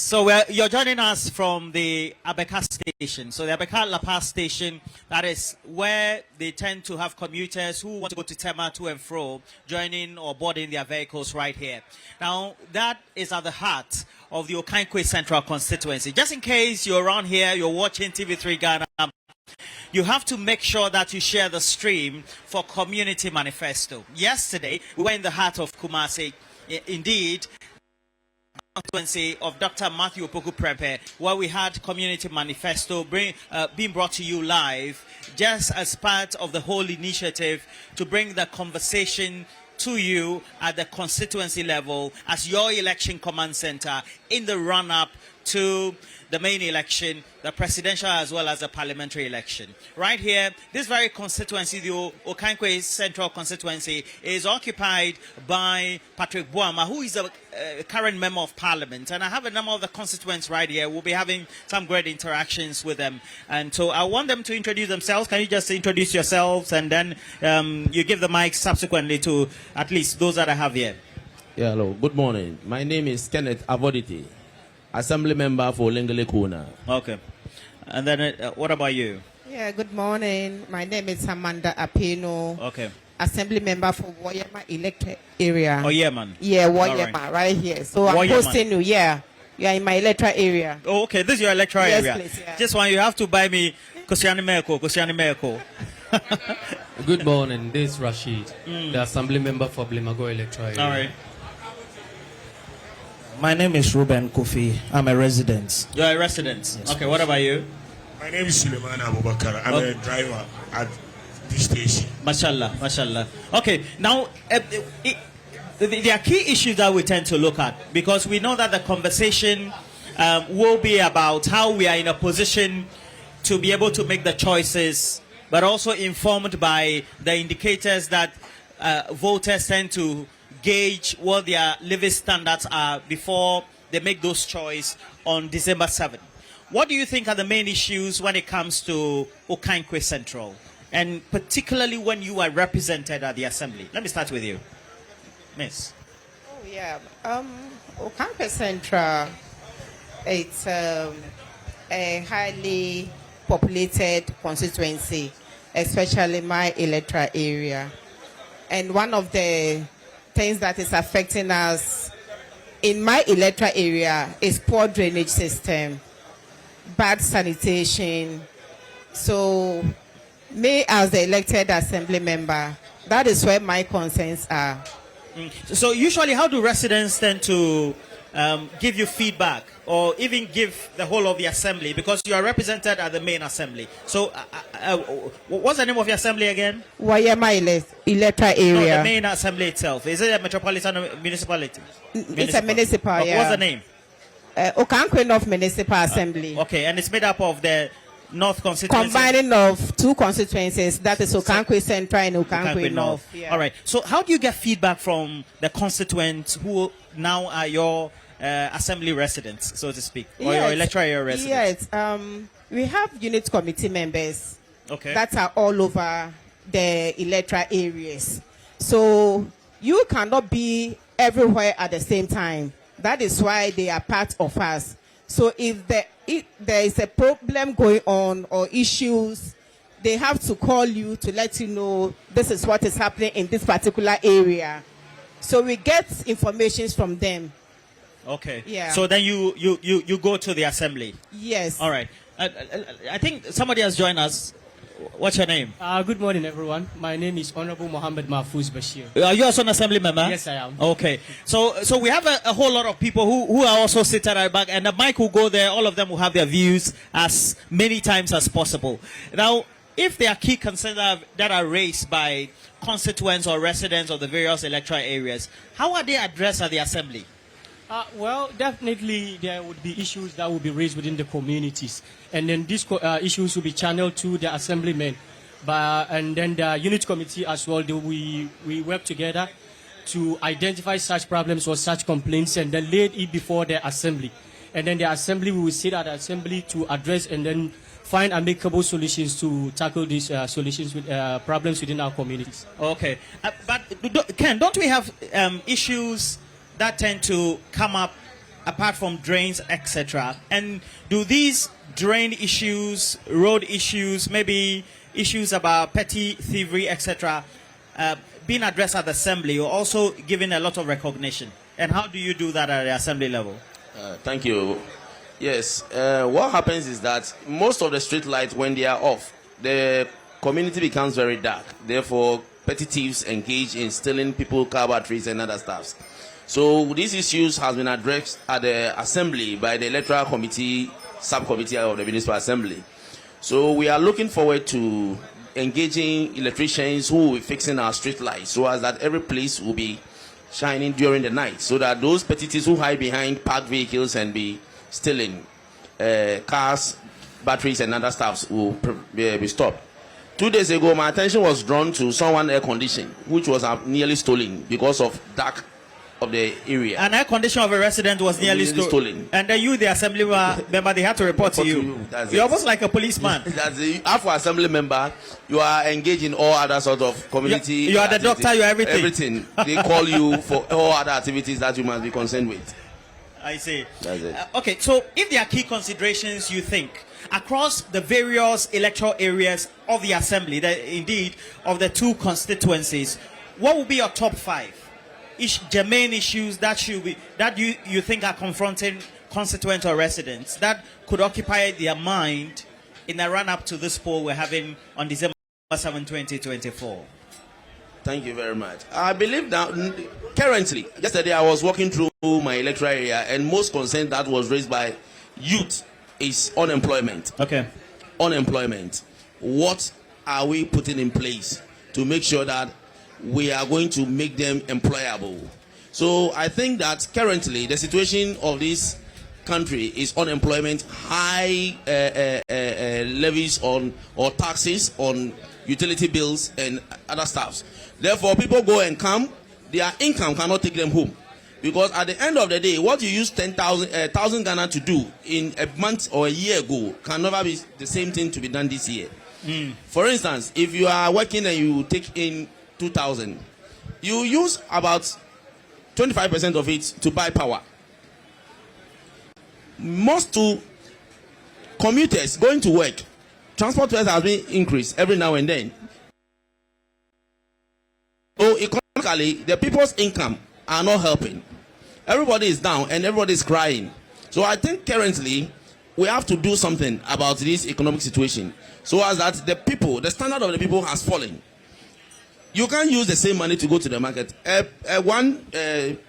So you're joining us from the Abeka station. So the Abeka Lapaz station, that is where they tend to have commuters who want to go to Tema to and fro, joining or boarding their vehicles right here. Now, that is at the heart of the Kaneshie Central Constituency. Just in case you're around here, you're watching TV3 Ghana, you have to make sure that you share the stream for Community Manifesto. Yesterday, we were in the heart of Kumasi. Indeed, constituency of Dr. Matthew Opoku Prempeh, where we had Community Manifesto being brought to you live, just as part of the whole initiative to bring the conversation to you at the constituency level as your election command center in the run-up to the main election, the presidential as well as the parliamentary election. Right here, this very constituency, the Kaneshie Central Constituency, is occupied by Patrick Boama, who is a current member of parliament. And I have a number of the constituents right here. We'll be having some great interactions with them. And so I want them to introduce themselves. Can you just introduce yourselves and then you give the mic subsequently to at least those that I have here. Yeah, hello. Good morning. My name is Kenneth Avoditi, Assembly Member for Lengele Kuna. Okay. And then what about you? Yeah, good morning. My name is Amanda Apino. Okay. Assembly Member for Woyema electorate area. Oh, yeah, man. Yeah, Woyema, right here. So I'm hosting you. Yeah. You are in my electoral area. Oh, okay. This is your electoral area. Please, yeah. Just one, you have to buy me Kosiani Meko. Good morning. This is Rashid, the Assembly Member for Blemago electoral area. All right. My name is Ruben Kofi. I'm a resident. You're a resident? Yes. Okay, what about you? My name is Suleiman Abubakar. I'm a driver at this station. Mashallah, mashallah. Okay, now, there are key issues that we tend to look at because we know that the conversation will be about how we are in a position to be able to make the choices, but also informed by the indicators that voters tend to gauge what their living standards are before they make those choices on December 7th. What do you think are the main issues when it comes to Kaneshie Central, and particularly when you are represented at the assembly? Let me start with you, Miss. Oh yeah, Kaneshie Central, it's a highly populated constituency, especially my electoral area, and one of the things that is affecting us in my electoral area is poor drainage system, bad sanitation. So me as the elected assembly member, that is where my concerns are. So usually how do residents tend to give you feedback or even give the whole of the assembly, because you are represented at the main assembly? So what's the name of your assembly again? Woyema electoral area. No, the main assembly itself. Is it a metropolitan or municipality? It's a municipal, yeah. What's the name? Kaneshie North Municipal Assembly. Okay, and it's made up of the North constituency? Combining of two constituencies, that is Kaneshie Central and Kaneshie North. Yeah. All right. So how do you get feedback from the constituents who now are your assembly residents, so to speak, or your electoral area residents? Yes. We have unit committee members that are all over the electoral areas. So you cannot be everywhere at the same time. That is why they are part of us. So if there is a problem going on or issues, they have to call you to let you know this is what is happening in this particular area. So we get information from them. Okay. Yeah. So then you go to the assembly. Yes. All right. I think somebody has joined us. What's your name? Good morning, everyone. My name is Honorable Mohammed Mahfouz Bashir. Are you also an assembly member? Yes, I am. Okay. So we have a whole lot of people who are also sitting at the back, and the mic will go there. All of them will have their views as many times as possible. Now, if there are key concerns that are raised by constituents or residents of the various electoral areas, how are they addressed at the assembly? Well, definitely there would be issues that will be raised within the communities. And then these issues will be channeled to the assemblymen. And then the unit committee as well, we work together to identify such problems or such complaints and then lay it before the assembly. And then the assembly, we will sit at the assembly to address and then find amicable solutions to tackle these problems within our communities. Okay. But Ken, don't we have issues that tend to come up apart from drains, etc.? And do these drain issues, road issues, maybe issues about petty thievery, etc., being addressed at the assembly? You're also given a lot of recognition. And how do you do that at the assembly level? Thank you. Yes, what happens is that most of the street lights, when they are off, the community becomes very dark. Therefore, petty thieves engage in stealing people's car batteries and other stuff. So these issues has been addressed at the assembly by the electoral committee, subcommittee of the municipal assembly. So we are looking forward to engaging electricians who will be fixing our street lights so as that every place will be shining during the night, so that those petty thieves who hide behind parked vehicles and be stealing cars, batteries and other stuff will be stopped. 2 days ago, my attention was drawn to someone's air condition, which was nearly stolen because of dark of the area. An air condition of a resident was nearly stolen. And then you, the assembly member, they had to report to you. You're almost like a policeman. That's it. After assembly member, you are engaged in all other sorts of community. You are the doctor, you are everything. Everything. They call you for all other activities that you must be concerned with. I see. That's it. Okay, so if there are key considerations you think across the various electoral areas of the assembly, indeed of the two constituencies, what would be your top 5 germane issues that you think are confronting constituents or residents that could occupy their mind in the run-up to this poll we're having on December 7, 2024? Thank you very much. I believe that currently, yesterday I was walking through my electoral area, and most concern that was raised by youth is unemployment. Okay. Unemployment. What are we putting in place to make sure that we are going to make them employable? So I think that currently the situation of this country is unemployment, high levies on or taxes on utility bills and other stuff. Therefore, people go and come, their income cannot take them home. Because at the end of the day, what you use 1,000 Ghana to do in a month or a year ago can never be the same thing to be done this year. For instance, if you are working and you take in 2,000, you use about 25% of it to buy power. Most to commuters going to work, transport fares has been increased every now and then. So economically, the people's income are not helping. Everybody is down and everybody is crying. So I think currently we have to do something about this economic situation, so as that the people, the standard of the people has fallen. You can't use the same money to go to the market. One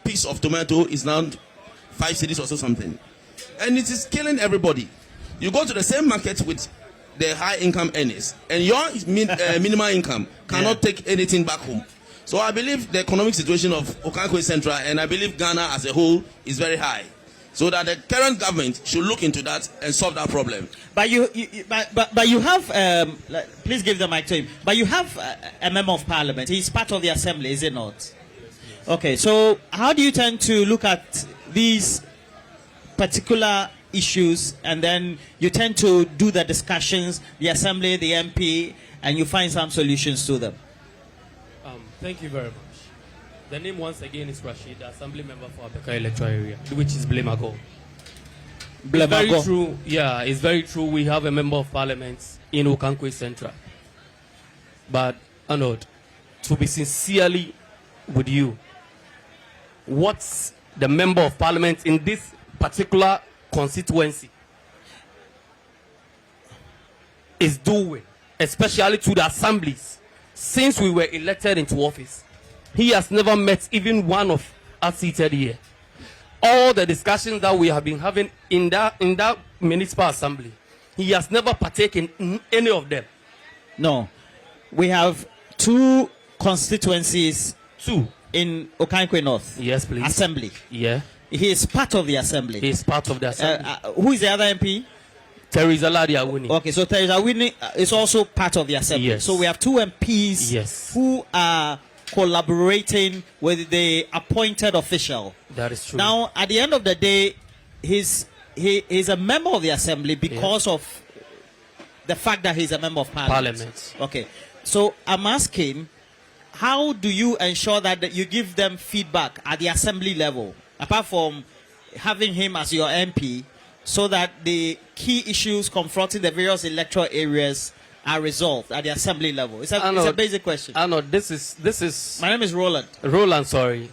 piece of tomato is now 5 cedis or so something, and it is killing everybody. You go to the same market with the high income earners, and your minimum income cannot take anything back home. So I believe the economic situation of Constituency Central, and I believe Ghana as a whole, is very high. So that the current government should look into that and solve that problem. But you have, please give the mic to him. But you have a member of parliament. He's part of the assembly, is it not? Okay, so how do you tend to look at these particular issues, and then you tend to do the discussions, the assembly, the MP, and you find some solutions to them? Thank you very much. The name once again is Rashid, assembly member for Abeka electoral area, which is Blemago. It's very true. Yeah, it's very true. We have a member of parliament in Constituency Central. But Arnold, to be sincerely with you, what's the member of parliament in this particular constituency is doing, especially to the assemblies, since we were elected into office? He has never met even one of us seated here. All the discussions that we have been having in that municipal assembly, he has never partaken in any of them. No. We have 2 constituencies. 2 in Okanko North. Yes, please. Assembly. Yeah. He is part of the assembly. He is part of the assembly. Who is the other MP? Teresa Ladiawuni. Okay, so Teresa Ladiawuni is also part of the assembly. Yes. So we have 2 MPs, yes, who are collaborating with the appointed official. That is true. Now, at the end of the day, he is a member of the assembly because of the fact that he's a member of parliament. Okay, so I'm asking, how do you ensure that you give them feedback at the assembly level, apart from having him as your MP so that the key issues confronting the various electoral areas are resolved at the assembly level? It's a basic question. I know this is. My name is Roland. Roland, sorry.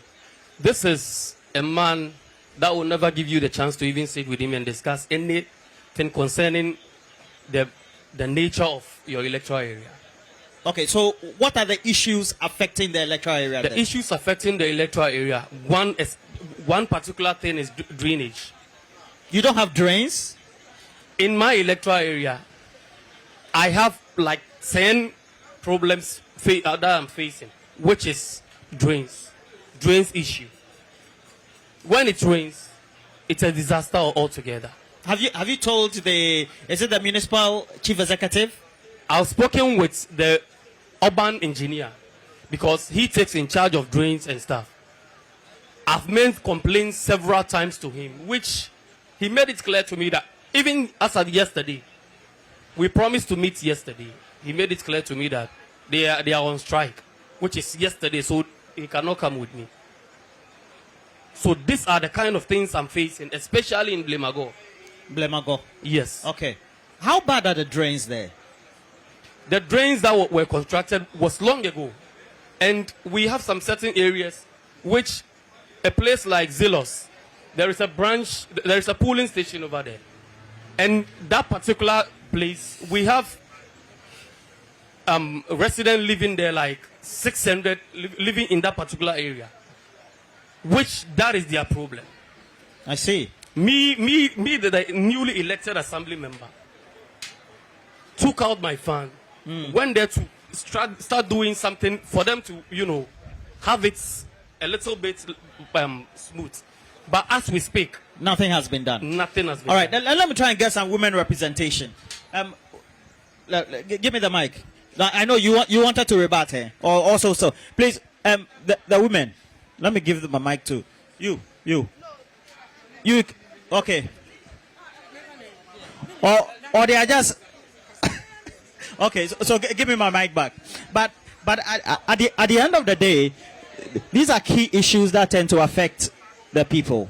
This is a man that will never give you the chance to even sit with him and discuss anything concerning the nature of your electoral area. Okay, so what are the issues affecting the electoral area? The issues affecting the electoral area, one particular thing is drainage. You don't have drains? In my electoral area, I have like 10 problems that I'm facing, which is drains issue. When it rains, it's a disaster altogether. Have you told the municipal chief executive? I've spoken with the urban engineer because he takes in charge of drains and stuff. I've made complaints several times to him, which he made it clear to me that even as of yesterday, we promised to meet yesterday. He made it clear to me that they are on strike, which is yesterday, so he cannot come with me. So these are the kind of things I'm facing, especially in Blemago. Blemago? Yes. Okay. How bad are the drains there? The drains that were constructed was long ago. And we have some certain areas which a place like Zelos, there is a pooling station over there. And that particular place, we have residents living there, like 600 living in that particular area. Which that is their problem. I see. Me, the newly elected assembly member, took out my fund, went there to start doing something for them to, have it a little bit smooth. But as we speak, nothing has been done. Nothing has been All right, done. let me try and get some women representation. Give me the mic. Now, I know you wanted to rebut here, or also so. Please, the women. Let me give them a mic too. You. Okay. Or they are just okay. So give me my mic back. But at the end of the day, these are key issues that tend to affect the people.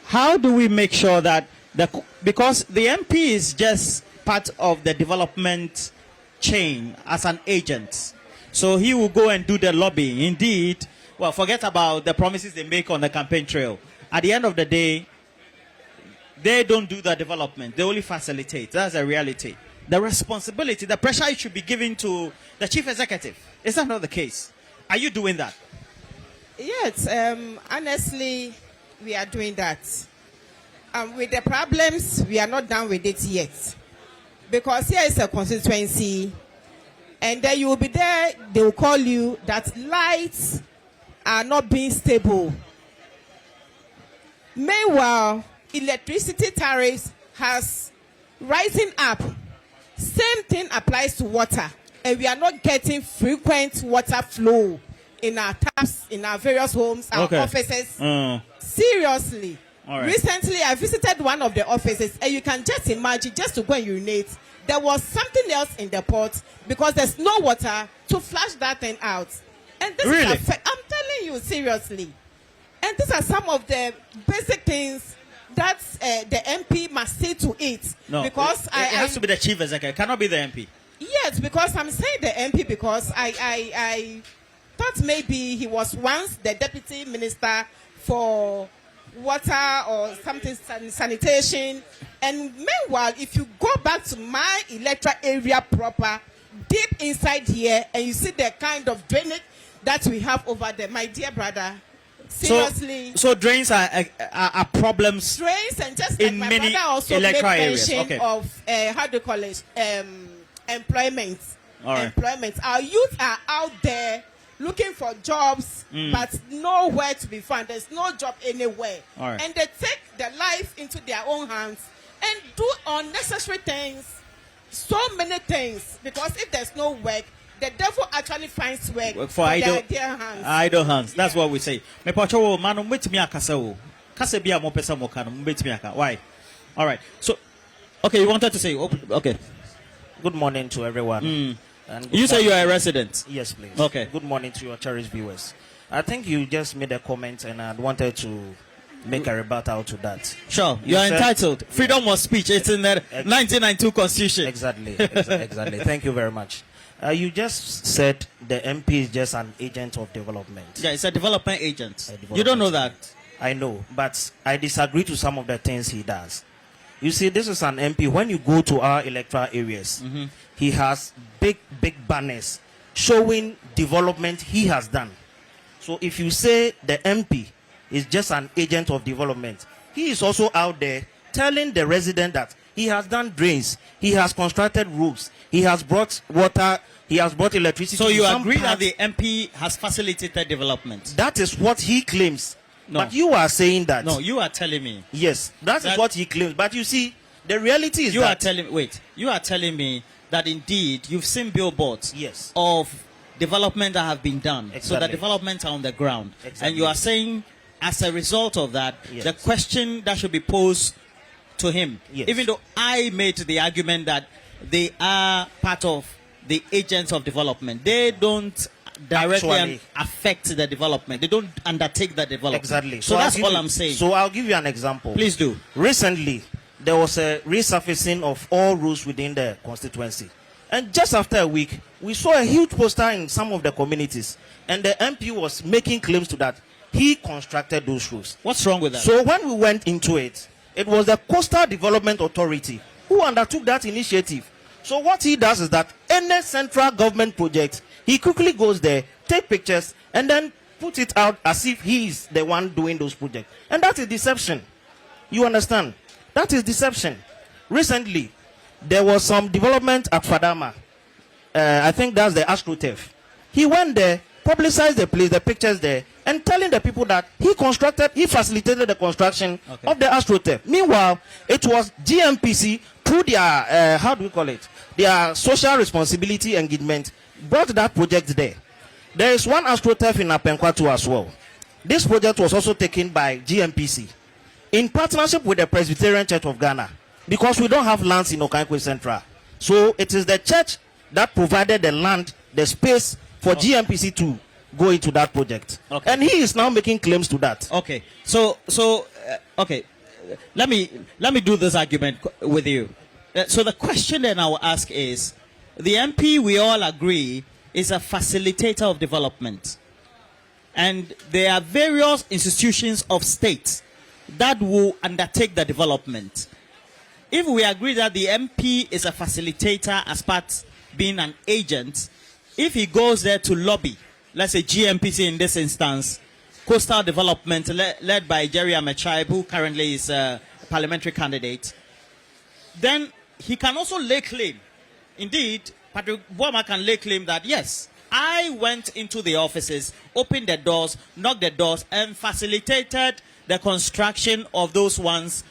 How do we make sure that because the MP is just part of the development chain as an agent, so he will go and do the lobbying. Indeed. Well, forget about the promises they make on the campaign trail. At the end of the day, they don't do the development. They only facilitate. That's a reality. The responsibility, the pressure it should be given to the chief executive. Is that not the case? Are you doing that? Yes, honestly, we are doing that. With the problems, we are not done with it yet. Because here is a constituency, and then you will be there, they will call you that lights are not being stable. Meanwhile, electricity tariffs has rising up. Same thing applies to water, and we are not getting frequent water flow in our taps, in our various homes, our offices. Seriously. All right. Recently, I visited one of the offices, and you can just imagine, just to go and urinate, there was something else in the pot because there's no water to flush that thing out. And this Really? I'm telling you seriously. And these are some of the basic things that the MP must see to it. No, because it has to be the chief executive. It cannot be the MP. Yes, because I'm saying the MP because I thought maybe he was once the deputy minister for water or something, sanitation. And meanwhile, if you go back to my electoral area proper, deep inside here, and you see the kind of drainage that we have over there, my dear brother, seriously. So drains are problems. Drains, and just in like my many brother also made electoral areas. mention Okay. of how do you call it, employment. All right. Employment. Our youth are out there looking for jobs, but nowhere to be found. There's no job anywhere. All right. And they take their life into their own hands and do unnecessary things, so many things, because if there's no work, the devil actually finds work For idle their hands. Idle hands. That's what we say. Me pacho manu mbetimi akasa wo. Kase bia mo pesa mo kanu mbetimi aka. Why? All right. So okay, you wanted to say okay. Good morning to everyone. And You say you are a resident. Yes, please. Okay. Good morning to your cherished viewers. I think you just made a comment, and I wanted to make a rebuttal to that. Sure, you are said- entitled. Freedom of speech. It's in the 1992 Constitution. Exactly. Exactly. Thank you very much. You just said the MP is just an agent of development. Yeah, it's a development agent. development You don't know that. I know, but I disagree to some of the things he does. You see, this is an MP. When you go to our electoral areas, he has big banners showing development he has done. So if you say the MP is just an agent of development, he is also out there telling the resident that he has done drains, he has constructed roofs, he has brought water, he has brought electricity. So to you some agree that parts. the MP has facilitated development? That is what he claims. No. But you are saying that. No, you are telling me. Yes, that is what he claims. But you see, the reality is You are that telling. Wait, you are telling me that indeed you've seen billboards Yes. of development that have been done. So Exactly. the developments are on the ground. Exactly. And you are saying, as a result of that, Yes. the question that should be posed to him, Yes. even though I made the argument that they are part of the agents of development, they don't directly Actually. affect the development. They don't undertake the development. Exactly. So I'll that's give all you- I'm saying. So I'll give you an example. Please do. Recently, there was a resurfacing of all roads within the constituency. And just after a week, we saw a huge poster in some of the communities. And the MP was making claims to that. He constructed those roads. What's wrong with that? So when we went into it, it was the Coastal Development Authority who undertook that initiative. So what he does is that any central government project, he quickly goes there, take pictures, and then put it out as if he is the one doing those projects. And that is deception. You understand? That is deception. Recently, there was some development at Fadama. I think that's the AstroTurf. He went there, publicized the place, the pictures there, and telling the people that he facilitated the construction of the AstroTurf. Meanwhile, it was GMPC through their, how do we call it? Their social responsibility engagement brought that project there. There is one AstroTurf in Apenkwatu as well. This project was also taken by GMPC in partnership with the Presbyterian Church of Ghana, because we don't have lands in Okankwe Central. So it is the church that provided the land, the space for GMPC to go into that project. Okay. And he is now making claims to that. Okay, okay. Let me do this argument with you. So the question then I will ask is, the MP, we all agree, is a facilitator of development, and there are various institutions of state that will undertake the development. If we agree that the MP is a facilitator as part being an agent, if he goes there to lobby, let's say GMPC in this instance, coastal development led by Jerry Amechaib, who currently is a parliamentary candidate, then he can also lay claim. Indeed, Patrick Boama can lay claim that, yes, I went into the offices, opened the doors, knocked the doors, and facilitated the construction of those ones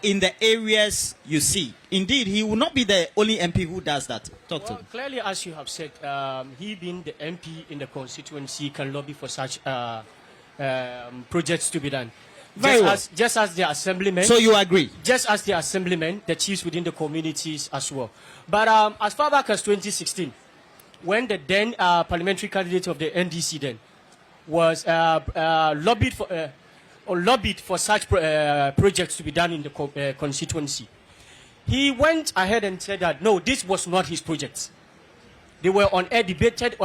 in the areas you see. Indeed, he will not be the only MP who does that. Talk to Well, me. clearly, as you have said, he being the MP in the constituency can lobby for such projects to be done. Very well. Just as the assemblymen. So you agree? Just as the assemblymen, the chiefs within the communities as well. But as far back as 2016, when the then parliamentary candidate of the NDC then was lobbied for such projects to be done in the constituency, he went ahead and said that no, this was not his project. They were on air debated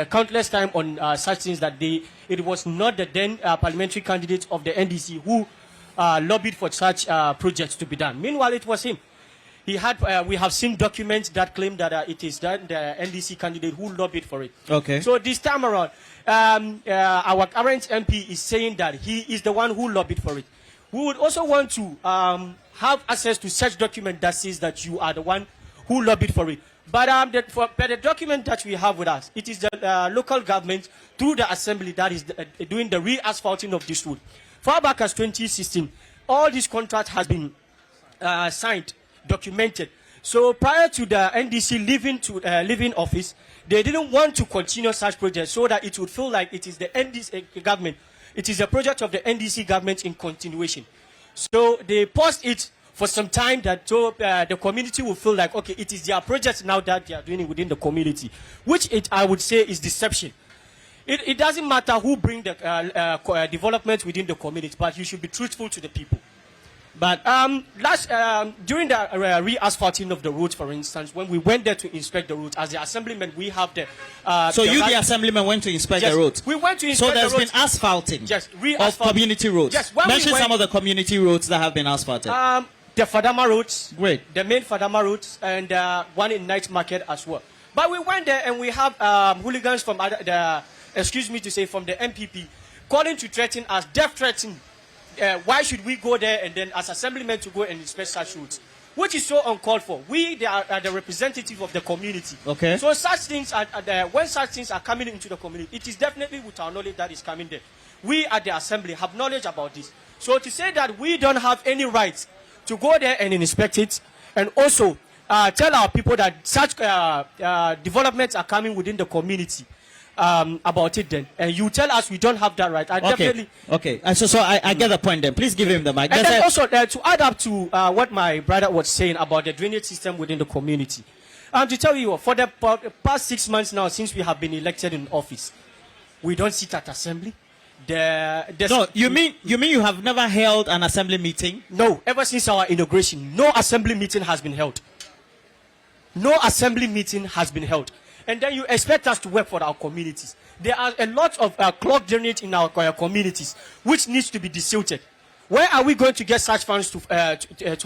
countless times on such things that it was not the then parliamentary candidate of the NDC who lobbied for such projects to be done. Meanwhile, it was him. He had. We have seen documents that claim that it is the NDC candidate who lobbied for it. Okay. So this time around, our current MP is saying that he is the one who lobbied for it. We would also want to have access to such document that says that you are the one who lobbied for it. But the document that we have with us, it is the local government through the assembly that is doing the re-asphalting of this road. Far back as 2016, all this contract has been signed, documented. So prior to the NDC leaving office, they didn't want to continue such projects so that it would feel like it is the NDC government. It is a project of the NDC government in continuation. So they paused it for some time that the community will feel like, okay, it is their project now that they are doing it within the community, which I would say is deception. It doesn't matter who bring the development within the community, but you should be truthful to the people. But during the re-asphalting of the roads, for instance, when we went there to inspect the roads, as the assemblyman, we have the... the assemblyman, went to inspect the roads? We went to inspect the roads. So there's been asphalting of community roads? Yes. Mention some of the community roads that have been asphalted. The Fadama roads. Great. The main Fadama roads, and one in Night Market as well. But we went there and we have hooligans from from the MPP calling to threaten us, death threatening. Why should we go there and then as assemblymen to go and inspect such routes? Which is so uncalled for. We are the representative of the community. Okay. So such things when such things are coming into the community, it is definitely with our knowledge that is coming there. We at the assembly have knowledge about this. So to say that we don't have any rights to go there and inspect it, and also tell our people that such developments are coming within the community, about it then, and you tell us we don't have that right. Okay. So I get the point then. Please give him the mic. And then also to add up to what my brother was saying about the drainage system within the community, to tell you, for the past 6 months now, since we have been elected in office, we don't sit at assembly. No, you mean you have never held an assembly meeting? No, ever since our inauguration, no assembly meeting has been held. No assembly meeting has been held. And then you expect us to work for our communities. There are a lot of clogged drainage in our communities, which needs to be desilted. Where are we going to get such funds to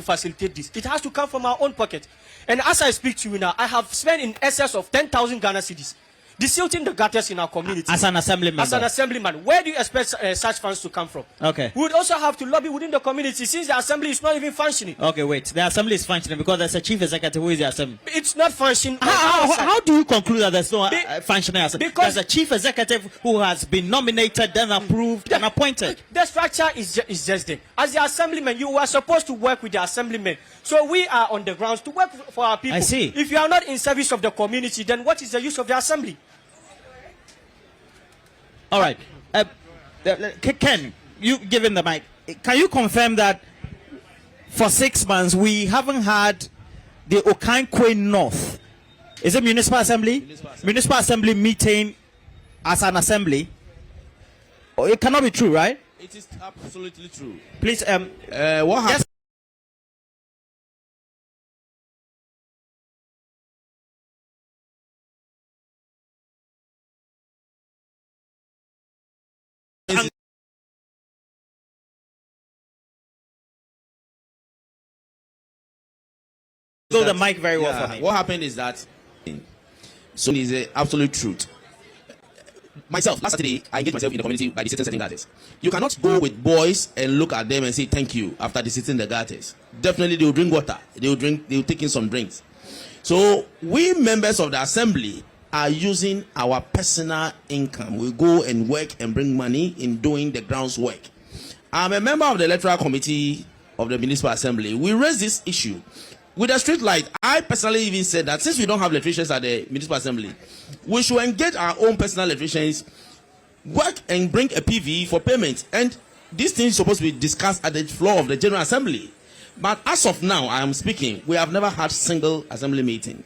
facilitate this? It has to come from our own pocket. And as I speak to you now, I have spent in excess of 10,000 Ghana cedis desilting the gutters in our community. As an assemblyman. As an assemblyman. Where do you expect such funds to come from? Okay. We would also have to lobby within the community since the assembly is not even functioning. Okay, wait. The assembly is functioning because there's a chief executive who is the assembly. It's not functioning. How do you conclude that there's no functioning assembly? Because there's a chief executive who has been nominated, then approved, and appointed. The structure is just there. As the assemblyman, you were supposed to work with the assemblymen. So we are on the grounds to work for our people. I see. If you are not in service of the community, then what is the use of the assembly? All right. Ken, you give him the mic. Can you confirm that for 6 months we haven't had the Okankwe North, is it Municipal Assembly? Municipal Assembly meeting as an assembly? Oh, it cannot be true, right? It is absolutely true. Please, what happened? yes. Go the mic very well for me. What happened is that, so is the absolute truth. Myself, last Saturday, I engaged myself in the community by visiting certain gutters. You cannot go with boys and look at them and say thank you after visiting the gutters. Definitely, they will drink water. They will take in some drinks. So we members of the assembly are using our personal income. We go and work and bring money in doing the grounds work. I'm a member of the electoral committee of the municipal assembly. We raised this issue. With the street light, I personally even said that since we don't have electricians at the municipal assembly, we should engage our own personal electricians, work and bring a PV for payment. And this thing is supposed to be discussed at the floor of the General Assembly. But as of now, I am speaking, we have never had single assembly meeting.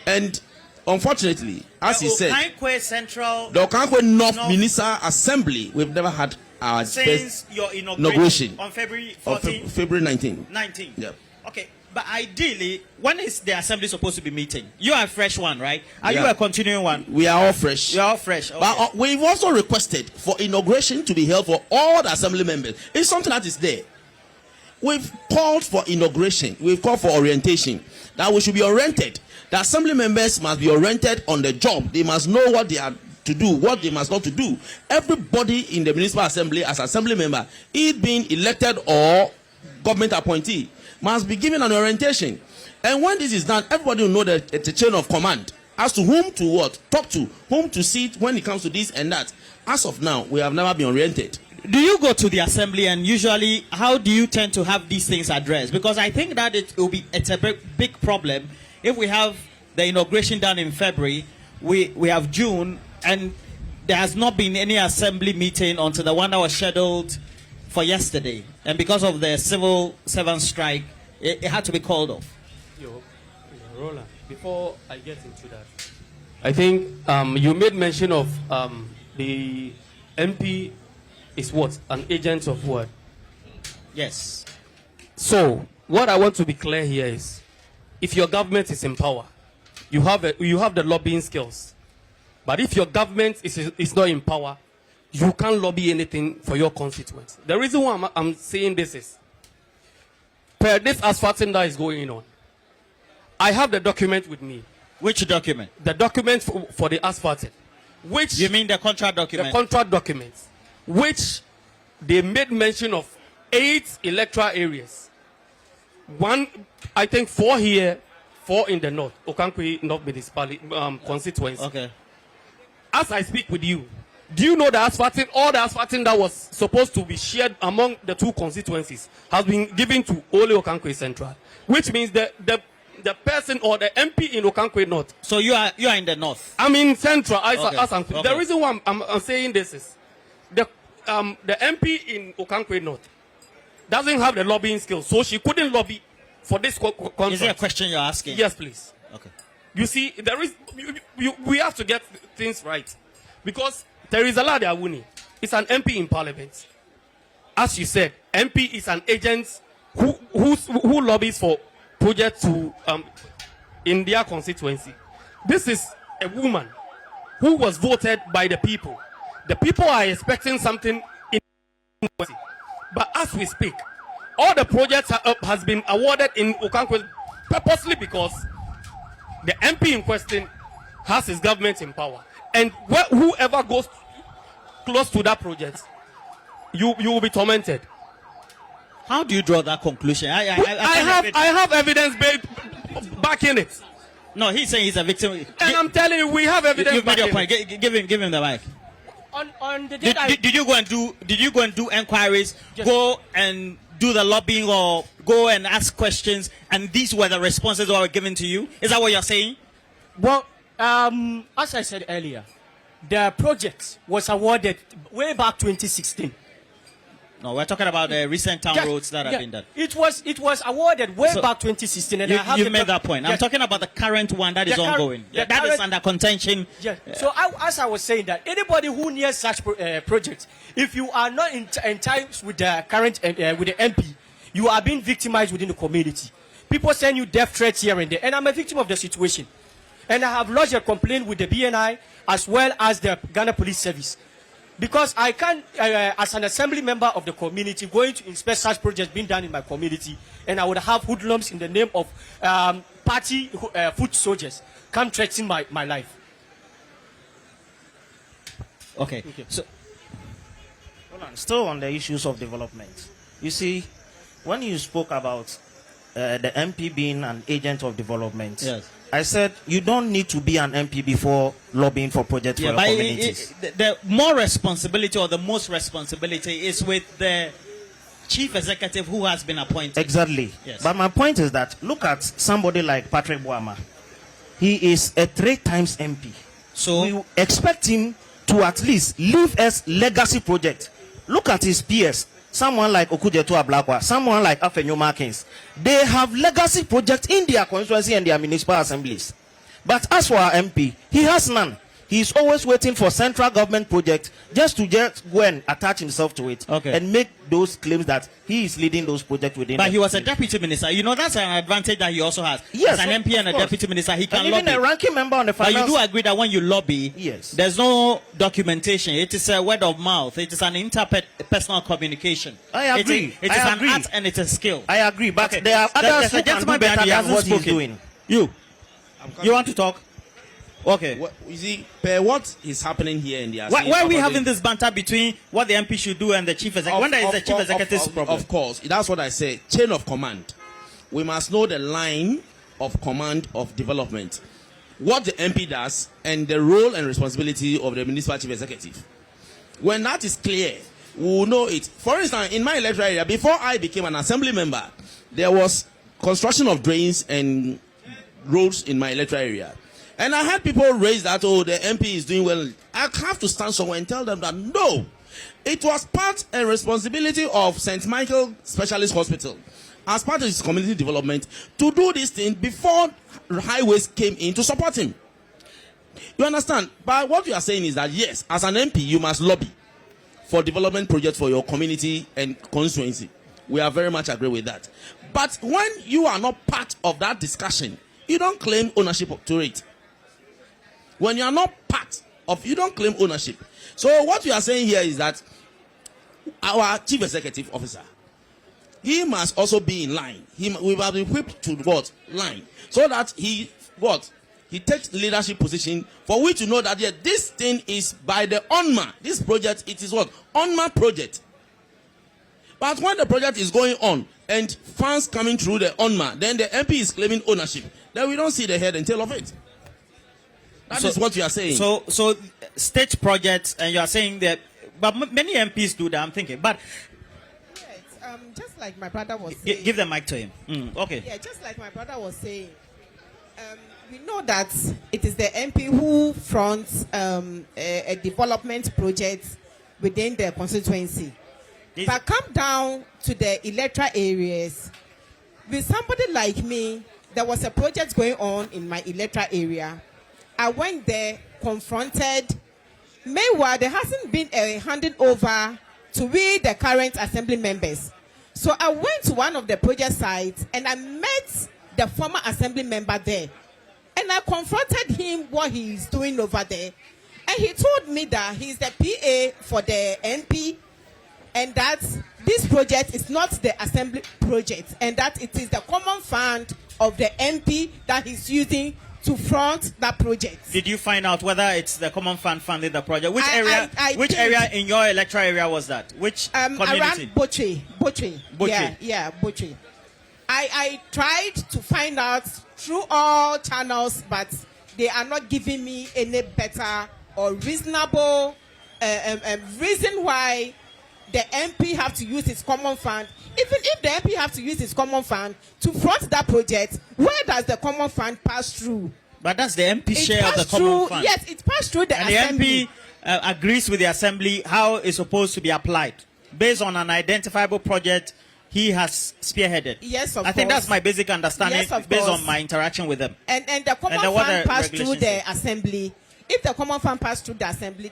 And unfortunately, as he said, the Okankwe North Municipal Assembly, we've never had our since your inauguration on February 14th? February 19th. 19th. Yeah. Okay. But ideally, when is the assembly supposed to be meeting? You are a fresh one, right? Are you a continuing one? We are all fresh. You are all fresh. Okay. But we've also requested for inauguration to be held for all the assembly members. It's something that is there. We've called for inauguration. We've called for orientation. That we should be oriented. The assembly members must be oriented on the job. They must know what they are to do, what they must not to do. Everybody in the municipal assembly as assembly member, it being elected or government appointee, must be given an orientation. And when this is done, everybody will know that it's a chain of command as to whom to what, talk to, whom to see when it comes to this and that. As of now, we have never been oriented. Do you go to the assembly and usually how do you tend to have these things addressed? Because I think that it's a big problem if we have the inauguration done in February, we have June, and there has not been any assembly meeting until the one that was scheduled for yesterday, and because of the civil servant strike, it had to be called off. Roland, before I get into that, I think you made mention of the MP is what? An agent of what? Yes. So, what I want to be clear here is, if your government is in power, you have the lobbying skills. But if your government is not in power, you can't lobby anything for your constituents. The reason why I'm saying this is, per this asphalting that is going on, I have the document with me. Which document? The document for the asphalting. Which You mean the contract document? the contract documents, which they made mention of 8 electoral areas. One, I think 4 here, 4 in the north, Okankwe North Municipality constituency. Okay. As I speak with you, do you know the asphalting, all the asphalting that was supposed to be shared among the 2 constituencies has been given to only Okankwe Central, which means the person or the MP in Okankwe North. So you are in the north. I'm in Central. Okay. The reason why I'm saying this is the MP in Okankwe North doesn't have the lobbying skills, so she couldn't lobby for this contract. Is it a question you're asking? Yes, please. Okay. You see, we have to get things right, because there is a lot of Awuni. It's an MP in Parliament. As you said, MP is an agent who lobbies for projects to in their constituency. This is a woman who was voted by the people. The people are expecting something in constituency. But as we speak, all the projects has been awarded in Okankwe purposely because the MP in question has his government in power. And whoever goes close to that project, you will be tormented. How do you draw that conclusion? I have evidence backing it. No, he's saying he's a victim. And I'm telling you, we have evidence You've made your backing point. it. Give him the mic. On the day Did you go and do enquiries? Yes. Go and do the lobbying, or go and ask questions, and these were the responses that were given to you? Is that what you're saying? Well, as I said earlier, the project was awarded way back 2016. No, we're talking about the recent town roads that have been done. It was awarded way back 2016. And You made that point. I'm talking about the current one that is ongoing. That is under contention. Yeah. So as I was saying, that anybody who nears such projects, if you are not in ties with the current with the MP, you are being victimized within the community. People send you death threats here and there, and I'm a victim of the situation. And I have lodged a complaint with the BNI as well as the Ghana Police Service. Because I can't, as an assembly member of the community, going to inspect such projects being done in my community, and I would have hoodlums in the name of party foot soldiers come threatening my life. Okay. So, hold on. Still on the issues of development. You see, when you spoke about the MP being an agent of development, yes, I said you don't need to be an MP before lobbying for projects for your communities. The more responsibility, or the most responsibility, is with the chief executive who has been appointed. Exactly. Yes. But my point is that look at somebody like Patrick Boama. He is a 3 times MP. So we expect him to at least leave us legacy project. Look at his peers. Someone like Okujetu Ablakwa, someone like Afenyo Markins. They have legacy projects in their constituency and their municipal assemblies. But as for our MP, he has none. He is always waiting for central government projects just to go and attach himself to it, and make those claims that he is leading those projects within. But he was a deputy minister. You know, that's an advantage that he also has. Yes, as an MP and a deputy minister, he can and lobby. Even a ranking member on the finance. But you do agree that when you lobby, yes, there's no documentation. It is a word of mouth. It is an interpersonal communication. I agree. It is an art and it's a skill. I agree. But there are others who can do better than what he's doing. You want to talk? Okay. You see, what is happening here in the why are we having this banter between what the MP should do and the chief executive? When there is the chief executive's problem. Of course, that's what I say. Chain of command. We must know the line of command of development, what the MP does, and the role and responsibility of the municipal chief executive. When that is clear, we will know it. For instance, in my electoral area, before I became an assembly member, there was construction of drains and roads in my electoral area. And I had people raise that, oh, the MP is doing well. I have to stand somewhere and tell them that no, it was part and responsibility of St. Michael Specialist Hospital, as part of his community development, to do this thing before highways came in to support him. You understand? But what you are saying is that yes, as an MP, you must lobby for development projects for your community and constituency. We are very much agree with that. But when you are not part of that discussion, you don't claim ownership to it. When you are not part of, you don't claim ownership. So what we are saying here is that our chief executive officer, he must also be in line. We must be equipped to what? Line. So that he takes leadership position for which to know that yeah, this thing is by the ONMA. This project, it is what? ONMA project. But when the project is going on and funds coming through the ONMA, then the MP is claiming ownership. Then we don't see the head and tail of it. That is what you are saying. So state projects, and you are saying that, but many MPs do that. I'm thinking, but yes, just like my brother was saying. Give the mic to him. Okay. Yeah, just like my brother was saying. We know that it is the MP who fronts a development project within the constituency. But come down to the electoral areas, with somebody like me, there was a project going on in my electoral area. I went there, confronted. Meanwhile, there hasn't been a handing over to we, the current assembly members. So I went to one of the project sites and I met the former assembly member there. And I confronted him what he is doing over there. And he told me that he's the PA for the MP and that this project is not the assembly project and that it is the common fund of the MP that he's using to front that project. Did you find out whether it's the common fund funding the project? Which area in your electoral area was that? Which community? Around Botry. Yeah, Botry. I tried to find out through all channels, but they are not giving me any better or reasonable reason why the MP have to use his common fund. Even if the MP have to use his common fund to front that project, where does the common fund pass through? But that's the MP share of the common fund. Yes, it passed through the assembly. The MP agrees with the assembly how it's supposed to be applied based on an identifiable project he has spearheaded. Yes, of I think that's my basic understanding based on my interaction with them. And the common fund passed through the assembly. If the common fund passed through the assembly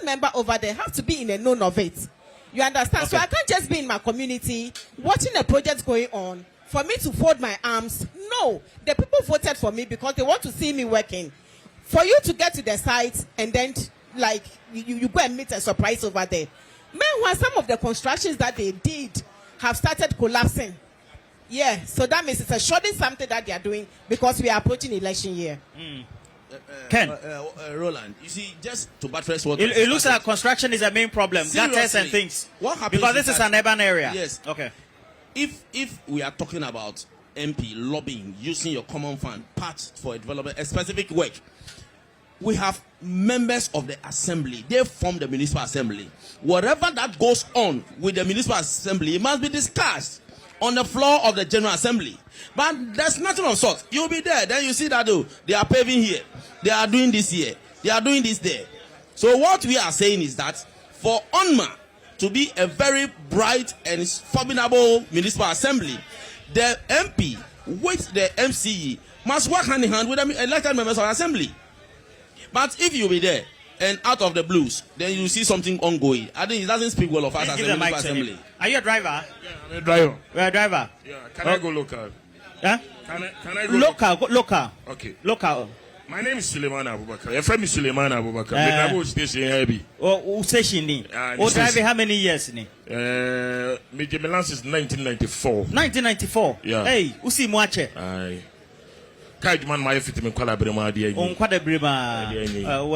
member over there has to be in a known of it. You understand? Okay. So I can't just be in my community watching a project going on for me to fold my arms. No, the people voted for me because they want to see me working. For you to get to the site and then like you go and meet a surprise over there. Meanwhile, some of the constructions that they did have started collapsing. Yeah, so that means it's a shorting something that they are doing because we are approaching election year. Ken, Roland, you see, just to buttress what it looks like construction is a main problem. Gutters and things. What happens because this is an urban area. Yes. Okay. If we are talking about MP lobbying, using your common fund part for a development, a specific work, we have members of the assembly. They form the municipal assembly. Whatever that goes on with the municipal assembly, it must be discussed on the floor of the general assembly. But there's nothing of sort. You'll be there. Then you see that they are paving here. They are doing this here. They are doing this there. So what we are saying is that for ONMA to be a very bright and formidable municipal assembly, the MP with the MCE must work hand in hand with the elected members of the assembly. But if you be there and out of the blues, then you see something ongoing. I think it doesn't speak well of us as a municipal assembly. Are you a driver? Yeah, I'm a driver. You're a driver? Yeah. Can I go local? Huh? Can I go local? Okay. Local. My name is Suleiman Abubakar. Your friend is Suleiman Abubakar. Benabo station heavy. Oh, station ni. Oh, driving how many years ni? My license is 1994. 1994. Yeah. Hey, usi mwache. Aye. Kaji man my fit me kwala brema adi eni. On kwada brema.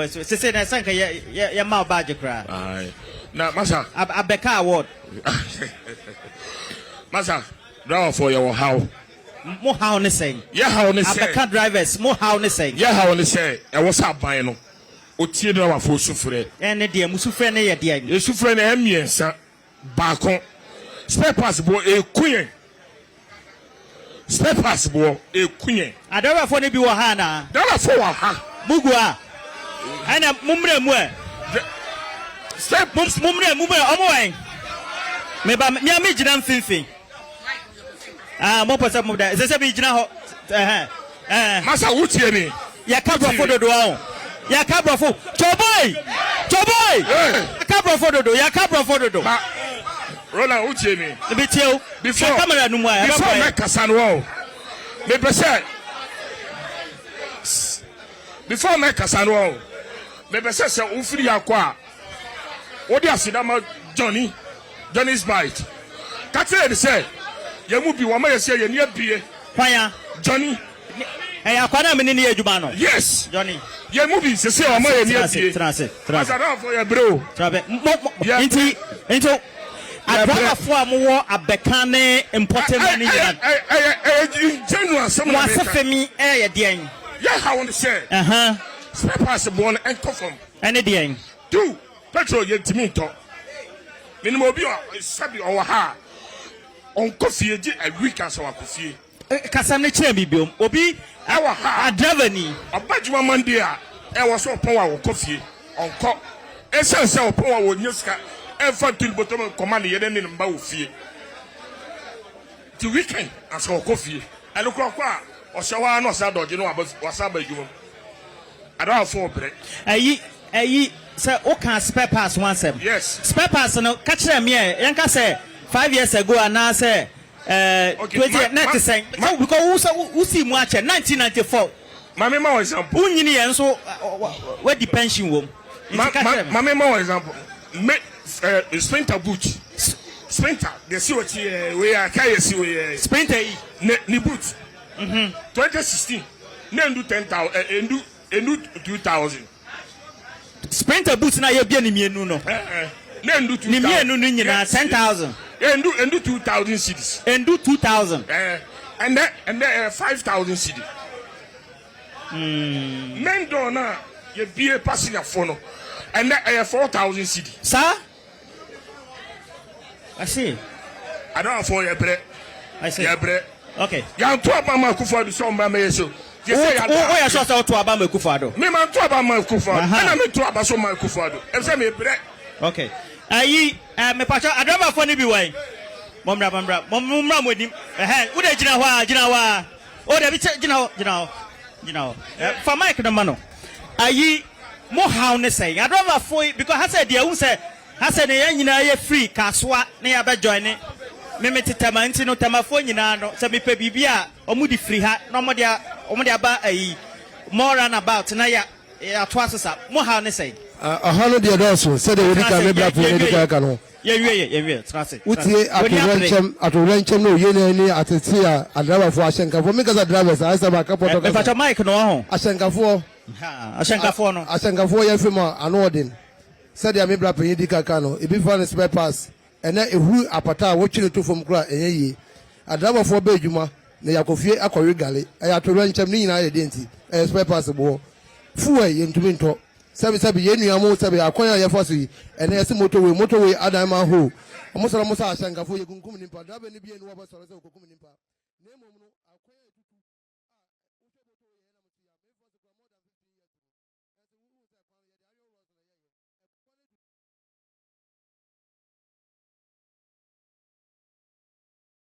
Se se na sanka ya ma badge kra. Aye. Na masa. Abeka award. Masa, driver for your how. Mo how ne say. Yeah, how ne say. Abeka drivers, mo how ne say. Yeah, how ne say. E was aban no. O tie driver for sufre. Ene de mu sufre ne ye de ani. E sufre na emiensa. Baako. Spare parts bo e kuyen. Spare parts bo e kuyen. Adara for ne bi wo ha na. Driver for wa ha. Bugu a. Ana mumre mu e. Step mumre omo en. Me ba me amigina mfimfin. Mo pese mo da. Se bi gina ho. Masa wutie ni. Ya ka bro for do do Ya kabrofo. Choboy. Ya kabrofo dodo. Ya kabrofo dodo. Roland, uche me. Before camera no more. Before me kasanwo. Me pese. Before me kasanwo. Me pese se ufiri akwa. Odi asidama Johnny's bite. Kate say ye mu bi wo ma ye say ye ne abie. Kwanya Johnny. Hey, akwana me ne adwuma no. Yes. Johnny. Ye mu bi se say wo ma ye ne abie. Trase. Asada for ye bro. Trabe. Into Abrafo amowo abekane important money in genuine some of femi ye den. Yeah, how want to say. Spare pass born and confirm. Any den. Do petrol ye timi to. Minimum bi sabi o ha. On coffee a week as our coffee. Kasam kire bi biom. Obi our ha driver ni. Abajuma Monday e was so power coffee on co. Essential power wo nyeska. Ever to bottom command the enemy in Bawfie. The weekend as our coffee. I look at or shower no saddle, you know about what's up by you. I don't have 4 bread. Sir, okay, spare pass one seven. Yes. Spare pass no catch them here. Yanka say 5 years ago and now say 2019. So because who see much 1994. My memo example. Unyini and so where the pension womb. My memo example. Sprinter boot. Sprinter. They see what we are carrying. Sprinter. Ni boot. 2016. Nendu 10,000. Endu 2,000. Sprinter boots na ye bia ni mienu no. Nendu 2,000. Ni mienu no nyina 10,000. Endu 2,000 cities. Endu 2,000. And then 5,000 cities. Mendo na ye bia passing a phone. And then 4,000 cities. Sir? I see. I don't have 4 year bread. I see. Yeah, bread. Okay. Ya to abama kufa do so mba me so. Oh, ya so to abama kufa do. Me man to abama kufa. Na me to abaso man kufa do. E say me bread. Okay. Ayi me pacho adama fo ni bi wan. Momra modim. Wo de gina hwa. O de bi gina ho. For mic no mano. Ayi mo how ne say. Adama fo because ha say dia hu say ha say ne nyina ye free kaswa ne ya be join ne. Me tetama nti no tamafo nyina no se me pe bibia omudi free ha no omudi aba ayi more than about na ya to asesa mo ha ne say ahano de doso se de wodi ka me bra po ne de ka no ye wie trase utie atorenchem no ye na ni atete a adravafo ahyenkafo me kasa drivers a sa ba ka poto ka fa mic no ho ahyenkafo no ahyenkafo ye fema anodin se de me bra po ne de ka no e bi fa ne spare pass ena ehu apata wo twire to fom kura enye adravafo ba adwuma na yakofie akɔwe gale ayatorenchem ni nyina ye de nti spare pass bo fuwe ye ntumi nto sabi ye nuamo sabi akwanya ye foso yi ene yesi motorway adam ma ho omo soro mo sa ahyenkafo ye kunkum nimpa dabe ni bi enu wo ba soro se kunkum nimpa